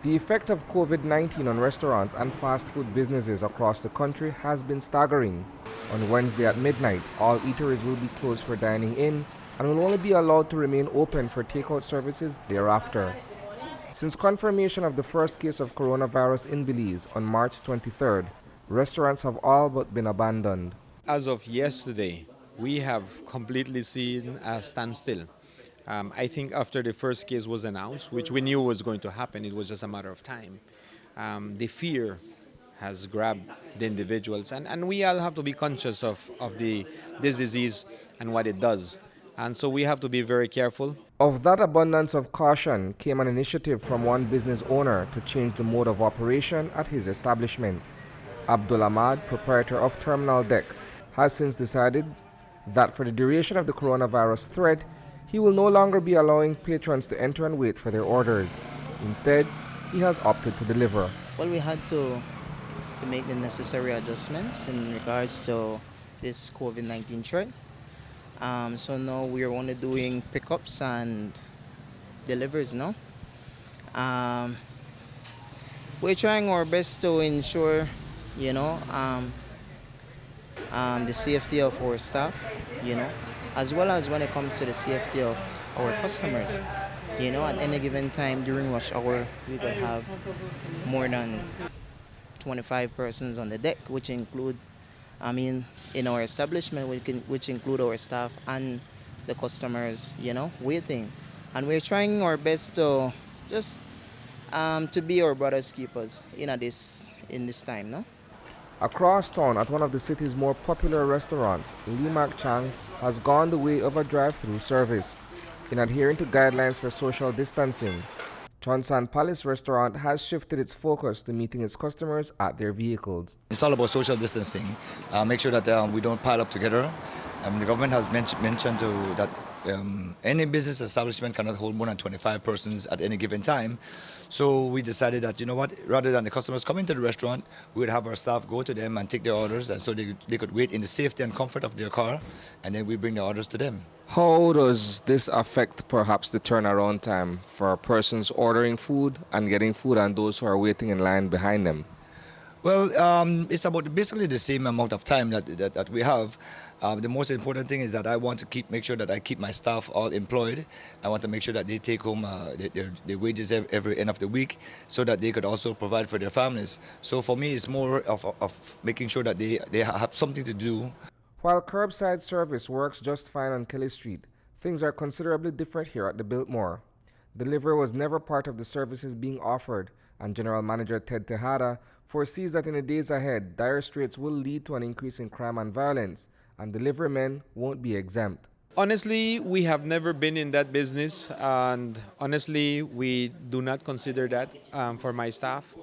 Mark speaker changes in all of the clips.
Speaker 1: The effect of COVID-19 on restaurants and fast food businesses across the country has been staggering. On Wednesday at midnight, all eateries will be closed for dining in and will only be allowed to remain open for takeout services thereafter. Since confirmation of the first case of coronavirus in Belize on March 23rd, restaurants have all but been abandoned.
Speaker 2: As of yesterday, we have completely seen a standstill. I think after the first case was announced, which we knew was going to happen, it was just a matter of time. The fear has grabbed the individuals, and we all have to be conscious of this disease and what it does. And so we have to be very careful.
Speaker 1: Of that abundance of caution came an initiative from one business owner to change the mode of operation at his establishment. Abdul Ahmad, proprietor of Terminal Deck, has since decided that for the duration of the coronavirus threat, he will no longer be allowing patrons to enter and wait for their orders. Instead, he has opted to deliver.
Speaker 3: Well, we had to make the necessary adjustments in regards to this COVID-19 threat. So now we are only doing pickups and deliveries now. We're trying our best to ensure, the safety of our staff, as well as when it comes to the safety of our customers. At any given time during rush hour, we could have more than 25 persons on the deck, which include, in our establishment, which include our staff and the customers, waiting. And we're trying our best to just to be our brother's keepers in this time, no?
Speaker 1: Across town at one of the city's more popular restaurants, Limak Chang has gone the way of a drive-thru service. In adhering to guidelines for social distancing, Chonsan Palace restaurant has shifted its focus to meeting its customers at their vehicles.
Speaker 4: It's all about social distancing. Make sure that we don't pile up together. The government has mentioned that any business establishment cannot hold more than 25 persons at any given time. So we decided that, rather than the customers coming to the restaurant, we would have our staff go to them and take their orders, and so they could wait in the safety and comfort of their car, and then we bring the orders to them.
Speaker 1: How does this affect perhaps the turnaround time for persons ordering food and getting food and those who are waiting in line behind them?
Speaker 4: Well, it's about basically the same amount of time that we have. The most important thing is that I want to make sure that I keep my staff all employed. I want to make sure that they take home their wages every end of the week so that they could also provide for their families. So for me, it's more of making sure that they have something to do.
Speaker 1: While curbside service works just fine on Kelly Street, things are considerably different here at the Biltmore. Delivery was never part of the services being offered, and General Manager Ted Tejada foresees that in the days ahead, dire straits will lead to an increase in crime and violence, and delivery men won't be exempt.
Speaker 2: Honestly, we have never been in that business, and honestly, we do not consider that for my staff.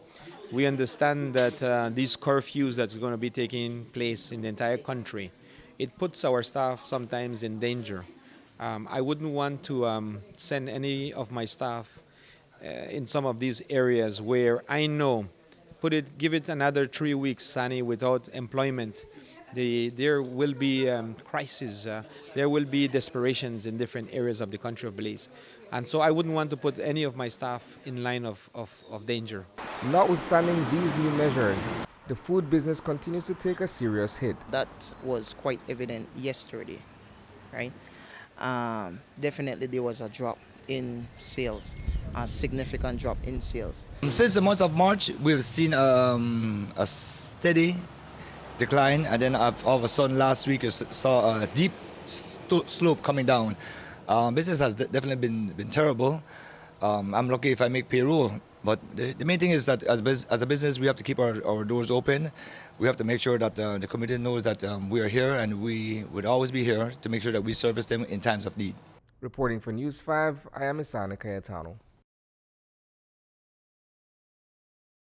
Speaker 2: We understand that these curfews that's going to be taking place in the entire country, it puts our staff sometimes in danger. I wouldn't want to send any of my staff in some of these areas where I know, give it another 3 weeks, Isani, without employment. There will be crises, there will be desperations in different areas of the country of Belize. And so I wouldn't want to put any of my staff in line of danger.
Speaker 1: Notwithstanding these new measures, the food business continues to take a serious hit.
Speaker 3: That was quite evident yesterday, right? Definitely there was a drop in sales, a significant drop in sales.
Speaker 4: Since the month of March, we've seen a steady decline, and then all of a sudden last week you saw a deep slope coming down. Business has definitely been terrible. I'm lucky if I make payroll, but the main thing is that as a business we have to keep our doors open. We have to make sure that the community knows that we are here, and we would always be here to make sure that we service them in times of need.
Speaker 1: Reporting for News 5, I am Isani Cayetano.